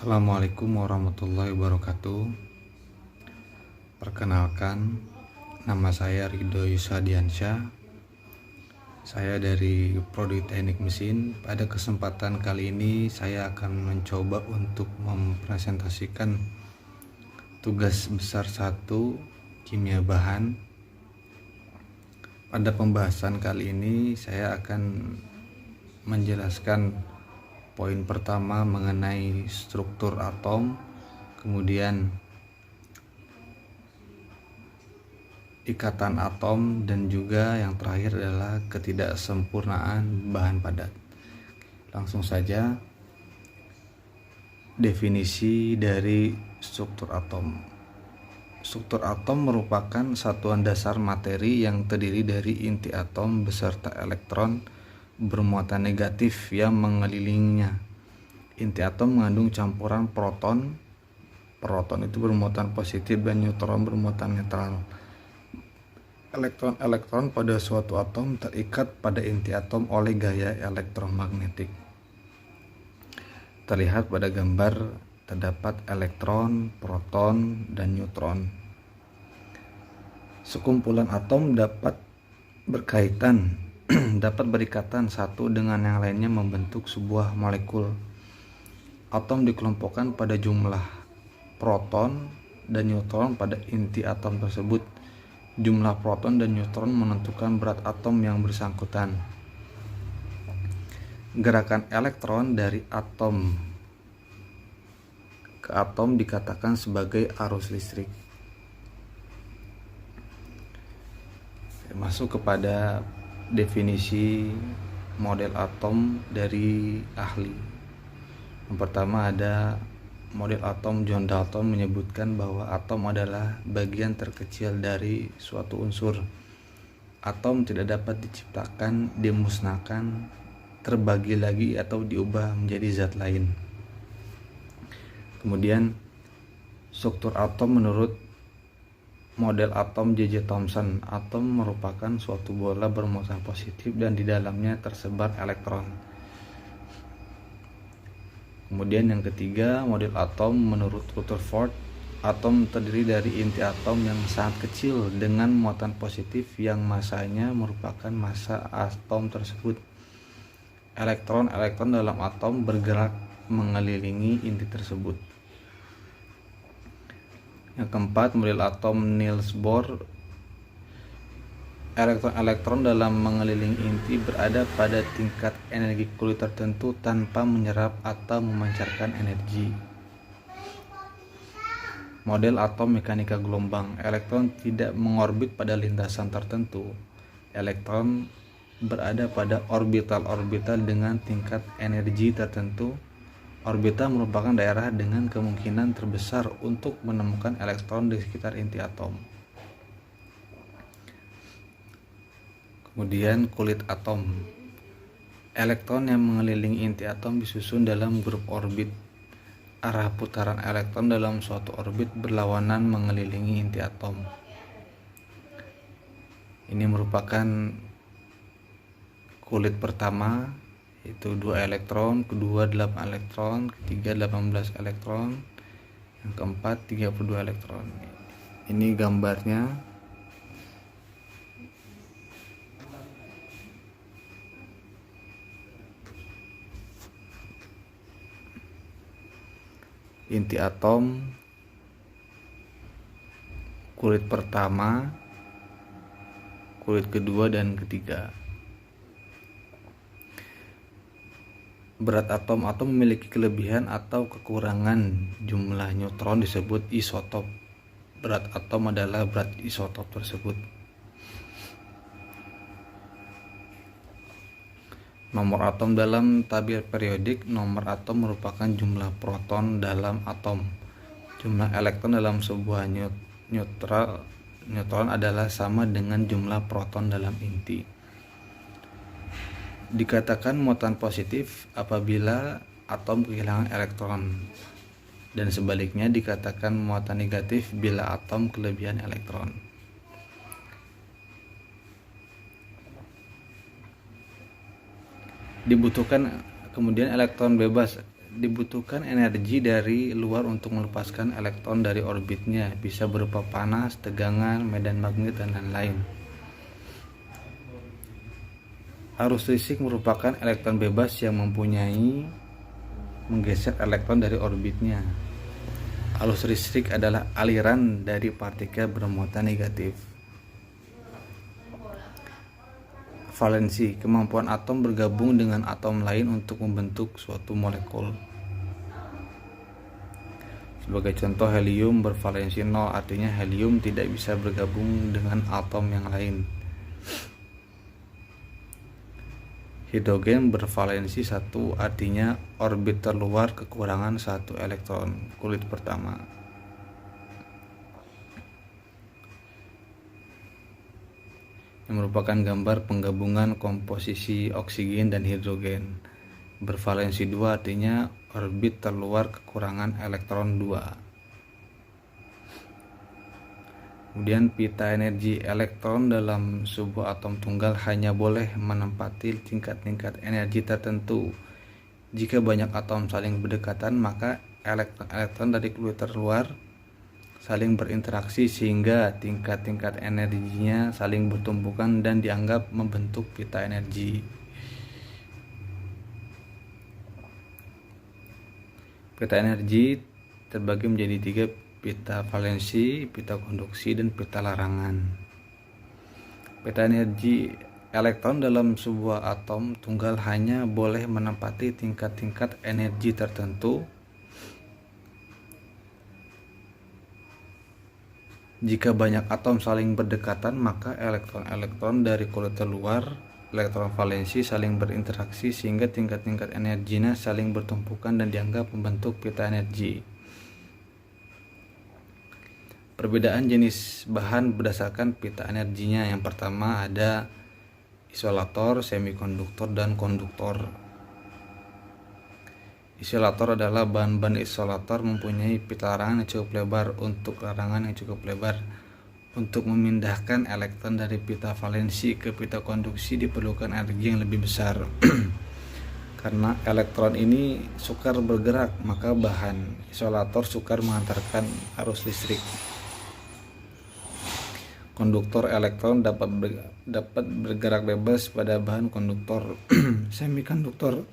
Assalamualaikum warahmatullahi wabarakatuh. Perkenalkan, nama saya Ridho Yusadiansyah. Saya dari Prodi Teknik Mesin. Pada kesempatan kali ini saya akan mencoba untuk mempresentasikan tugas besar 1 kimia bahan. Pada pembahasan kali ini saya akan menjelaskan poin pertama mengenai struktur atom, kemudian ikatan atom, dan juga yang terakhir adalah ketidaksempurnaan bahan padat. Langsung saja, definisi dari struktur atom. Struktur atom merupakan satuan dasar materi yang terdiri dari inti atom beserta elektron bermuatan negatif yang mengelilinginya. Inti atom mengandung campuran proton. Proton itu bermuatan positif dan neutron bermuatan netral. Elektron-elektron pada suatu atom terikat pada inti atom oleh gaya elektromagnetik. Terlihat pada gambar terdapat elektron, proton, dan neutron. Sekumpulan atom dapat berikatan satu dengan yang lainnya membentuk sebuah molekul. Atom dikelompokkan pada jumlah proton dan neutron pada inti atom tersebut. Jumlah proton dan neutron menentukan berat atom yang bersangkutan. Gerakan elektron dari atom ke atom dikatakan sebagai arus listrik. Masuk kepada definisi model atom dari ahli. Yang pertama ada model atom. John Dalton menyebutkan bahwa atom adalah bagian terkecil dari suatu unsur. Atom tidak dapat diciptakan, dimusnahkan, terbagi lagi atau diubah menjadi zat lain. Kemudian struktur atom menurut model atom J.J. Thomson. Atom merupakan suatu bola bermuatan positif dan di dalamnya tersebar elektron. Kemudian yang ketiga, model atom menurut Rutherford. Atom terdiri dari inti atom yang sangat kecil dengan muatan positif yang masanya merupakan massa atom tersebut. Elektron-elektron dalam atom bergerak mengelilingi inti tersebut. Yang keempat, model atom Niels Bohr. Elektron-elektron dalam mengelilingi inti berada pada tingkat energi kulit tertentu tanpa menyerap atau memancarkan energi. Model atom mekanika gelombang. Elektron tidak mengorbit pada lintasan tertentu. Elektron berada pada orbital-orbital dengan tingkat energi tertentu. Orbital merupakan daerah dengan kemungkinan terbesar untuk menemukan elektron di sekitar inti atom. Kemudian kulit atom. Elektron yang mengelilingi inti atom disusun dalam grup orbit. Arah putaran elektron dalam suatu orbit berlawanan mengelilingi inti atom. Ini merupakan kulit pertama, yaitu 2 elektron, kedua 8 elektron, ketiga 18 elektron, yang keempat 32 elektron. Ini gambarnya. Inti atom, kulit pertama, kulit kedua, dan ketiga. Berat atom-atom memiliki kelebihan atau kekurangan. Jumlah neutron disebut isotop. Berat atom adalah berat isotop tersebut. Nomor atom dalam tabel periodik. Nomor atom merupakan jumlah proton dalam atom. Jumlah elektron dalam sebuah neutron adalah sama dengan jumlah proton dalam inti. Dikatakan muatan positif apabila atom kehilangan elektron, dan sebaliknya dikatakan muatan negatif bila atom kelebihan elektron. Dibutuhkan kemudian elektron bebas dibutuhkan energi dari luar untuk melepaskan elektron dari orbitnya, bisa berupa panas, tegangan, medan magnet, dan lain-lain. Arus listrik merupakan elektron bebas yang menggeser elektron dari orbitnya. Arus listrik adalah aliran dari partikel bermuatan negatif. Valensi, kemampuan atom bergabung dengan atom lain untuk membentuk suatu molekul. Sebagai contoh, helium bervalensi 0, artinya helium tidak bisa bergabung dengan atom yang lain. Hidrogen bervalensi 1, artinya orbit terluar kekurangan 1 elektron, kulit pertama. Yang merupakan gambar penggabungan komposisi oksigen dan hidrogen. Bervalensi 2, artinya orbit terluar kekurangan elektron 2. Kemudian pita energi elektron dalam sebuah atom tunggal hanya boleh menempati tingkat-tingkat energi tertentu. Jika banyak atom saling berdekatan, maka elektron dari kulit terluar saling berinteraksi sehingga tingkat-tingkat energinya saling bertumpukan dan dianggap membentuk pita energi. Pita energi terbagi menjadi 3, pita valensi, pita konduksi, dan pita larangan. Pita energi elektron dalam sebuah atom tunggal hanya boleh menempati tingkat-tingkat energi tertentu. Jika banyak atom saling berdekatan, maka elektron-elektron dari kulit terluar, elektron valensi, saling berinteraksi sehingga tingkat-tingkat energinya saling bertumpukan dan dianggap membentuk pita energi. Perbedaan jenis bahan berdasarkan pita energinya. Yang pertama ada isolator, semikonduktor, dan konduktor. Isolator adalah bahan-bahan isolator mempunyai pita larangan yang cukup lebar. Untuk larangan yang cukup lebar untuk memindahkan elektron dari pita valensi ke pita konduksi diperlukan energi yang lebih besar. Karena elektron ini sukar bergerak, maka bahan isolator sukar mengantarkan arus listrik. Konduktor elektron dapat bergerak bebas pada bahan konduktor. Semikonduktor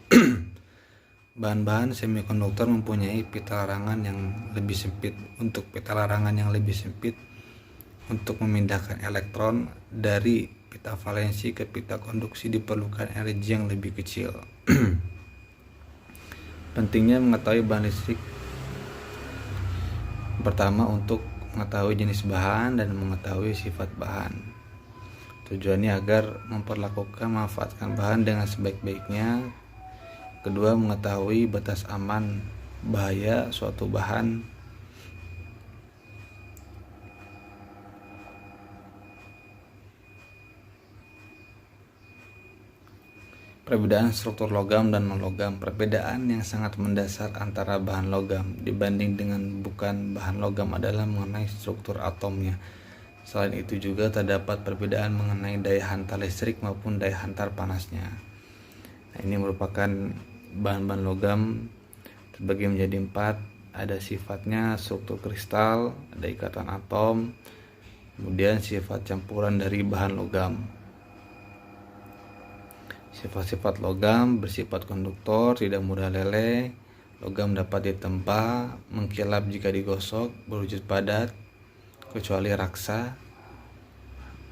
bahan-bahan semikonduktor mempunyai pita larangan yang lebih sempit. Untuk pita larangan yang lebih sempit, untuk memindahkan elektron dari pita valensi ke pita konduksi diperlukan energi yang lebih kecil. Pentingnya mengetahui bahan listrik. Pertama, untuk mengetahui jenis bahan dan mengetahui sifat bahan. Tujuannya agar memanfaatkan bahan dengan sebaik-baiknya. Kedua, mengetahui batas aman bahaya suatu bahan. Perbedaan struktur logam dan non-logam. Perbedaan yang sangat mendasar antara bahan logam dibanding dengan bukan bahan logam adalah mengenai struktur atomnya. Selain itu juga terdapat perbedaan mengenai daya hantar listrik maupun daya hantar panasnya. Nah, ini merupakan bahan-bahan logam terbagi menjadi 4. Ada sifatnya struktur kristal, ada ikatan atom, kemudian sifat campuran dari bahan logam. Sifat-sifat logam bersifat konduktor, tidak mudah leleh. Logam dapat ditempa, mengkilap jika digosok, berwujud padat, kecuali raksa.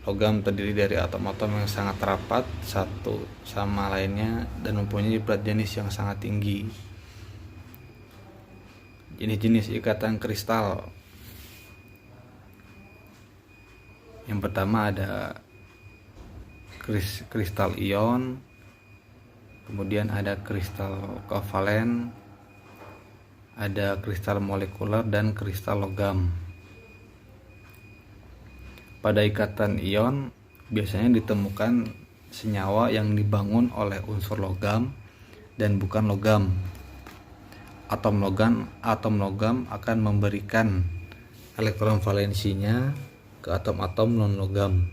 Logam terdiri dari atom-atom yang sangat rapat satu sama lainnya dan mempunyai berat jenis yang sangat tinggi. Jenis-jenis ikatan kristal. Yang pertama ada kristal ion, kemudian ada kristal kovalen, ada kristal molekuler, dan kristal logam. Pada ikatan ion biasanya ditemukan senyawa yang dibangun oleh unsur logam dan bukan logam. Atom logam akan memberikan elektron valensinya ke atom-atom non logam.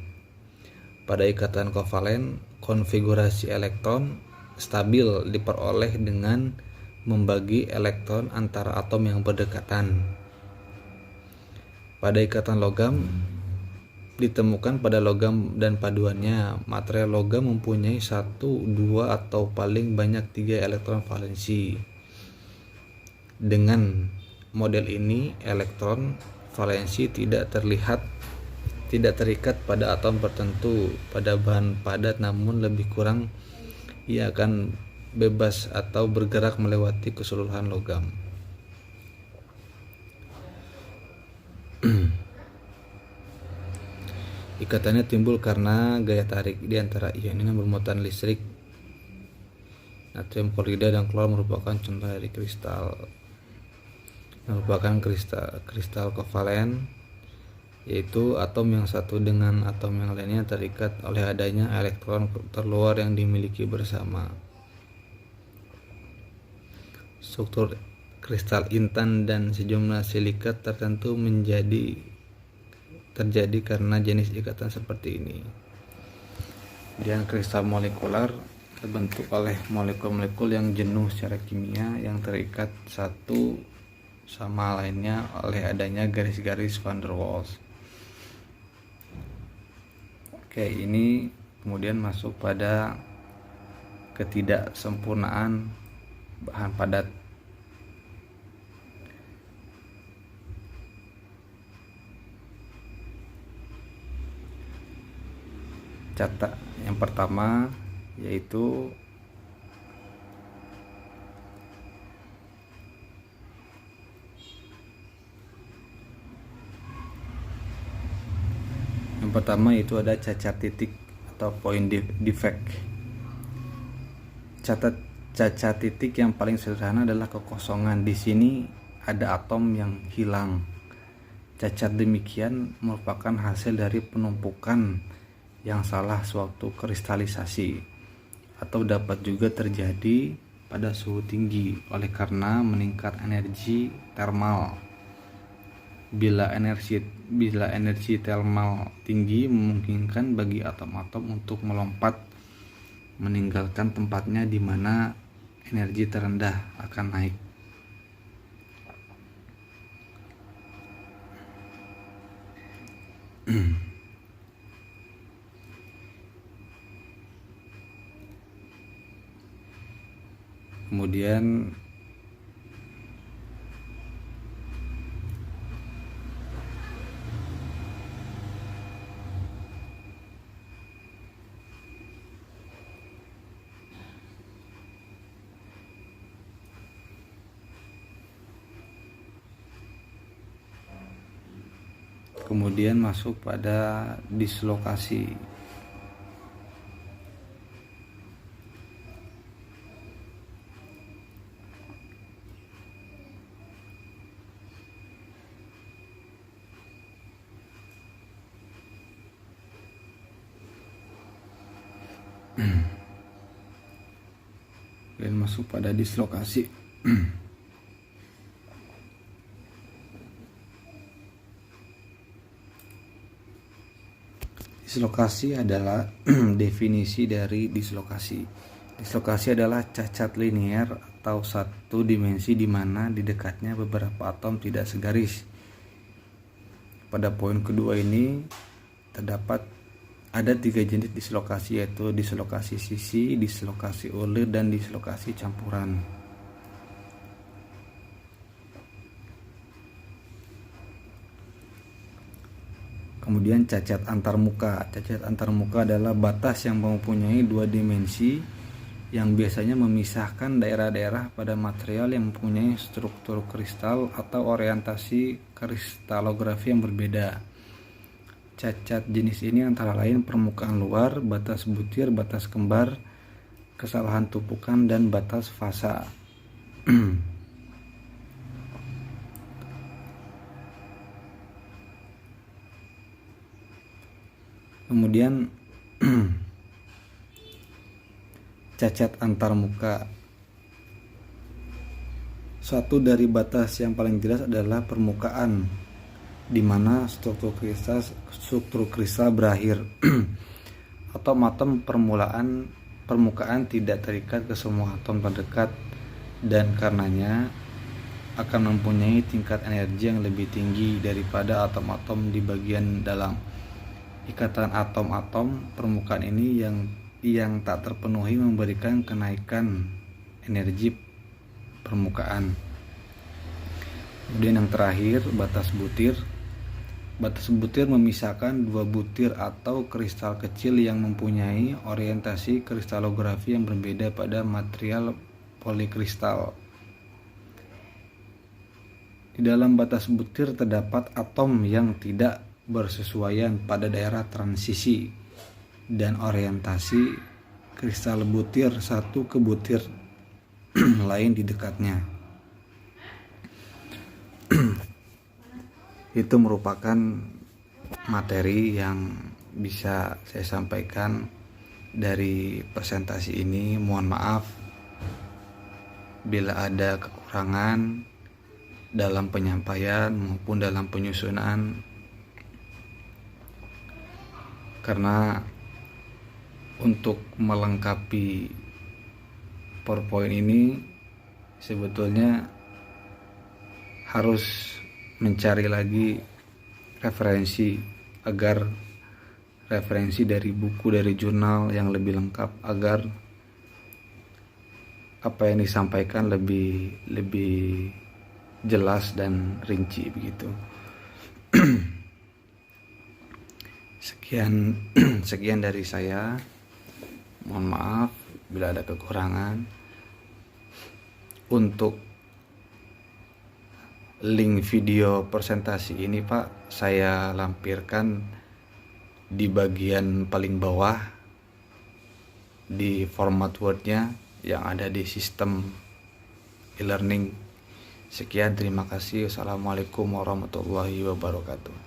Pada ikatan kovalen, konfigurasi elektron stabil diperoleh dengan membagi elektron antara atom yang berdekatan. Pada ikatan logam ditemukan pada logam dan paduannya, material logam mempunyai 1, 2 atau paling banyak 3 elektron valensi. Dengan model ini, elektron valensi tidak terikat pada atom tertentu pada bahan padat, namun lebih kurang ia akan bebas atau bergerak melewati keseluruhan logam. Ikatannya timbul karena gaya tarik di antara ion ini bermuatan listrik. Natrium klorida dan klor merupakan contoh dari kristal kovalen, yaitu atom yang satu dengan atom yang lainnya terikat oleh adanya elektron terluar yang dimiliki bersama. Struktur kristal intan dan sejumlah silikat tertentu terjadi karena jenis ikatan seperti ini. Kemudian kristal molekular terbentuk oleh molekul-molekul yang jenuh secara kimia yang terikat satu sama lainnya oleh adanya garis-garis van der Waals. Oke, ini kemudian masuk pada ketidaksempurnaan bahan padat. Catat yang pertama yaitu ada cacat titik atau point defect. Cacat titik yang paling sederhana adalah kekosongan. Di sini ada atom yang hilang. Cacat demikian merupakan hasil dari penumpukan yang salah sewaktu kristalisasi, atau dapat juga terjadi pada suhu tinggi oleh karena meningkat energi termal. Bila energi termal tinggi memungkinkan bagi atom-atom untuk melompat meninggalkan tempatnya di mana energi terendah akan naik. Kemudian masuk pada dislokasi. Dan masuk pada dislokasi. Dislokasi adalah definisi dari dislokasi. Dislokasi adalah cacat linear atau satu dimensi di mana di dekatnya beberapa atom tidak segaris. Pada poin kedua ini terdapat ada 3 jenis dislokasi, yaitu dislokasi sisi, dislokasi ulir, dan dislokasi campuran. Kemudian cacat antarmuka. Cacat antarmuka adalah batas yang mempunyai 2 dimensi yang biasanya memisahkan daerah-daerah pada material yang mempunyai struktur kristal atau orientasi kristalografi yang berbeda. Cacat jenis ini antara lain permukaan luar, batas butir, batas kembar, kesalahan tumpukan, dan batas fasa. Kemudian cacat antarmuka. Suatu dari batas yang paling jelas adalah permukaan, di mana struktur kristal berakhir. Atom-atom permukaan tidak terikat ke semua atom terdekat dan karenanya akan mempunyai tingkat energi yang lebih tinggi daripada atom-atom di bagian dalam. Ikatan atom-atom permukaan ini yang tak terpenuhi memberikan kenaikan energi permukaan. Kemudian yang terakhir, batas butir. Batas butir memisahkan dua butir atau kristal kecil yang mempunyai orientasi kristalografi yang berbeda pada material polikristal. Di dalam batas butir terdapat atom yang tidak bersesuaian pada daerah transisi dan orientasi kristal butir satu ke butir lain di dekatnya. Itu merupakan materi yang bisa saya sampaikan dari presentasi ini. Mohon maaf bila ada kekurangan dalam penyampaian maupun dalam penyusunan, karena untuk melengkapi PowerPoint ini sebetulnya harus mencari lagi referensi, agar referensi dari buku, dari jurnal yang lebih lengkap, agar apa yang disampaikan lebih jelas dan rinci begitu. Sekian dari saya. Mohon maaf bila ada kekurangan. Untuk link video presentasi ini Pak, saya lampirkan di bagian paling bawah di format Word-nya yang ada di sistem e-learning. Sekian, terima kasih. Wassalamualaikum warahmatullahi wabarakatuh.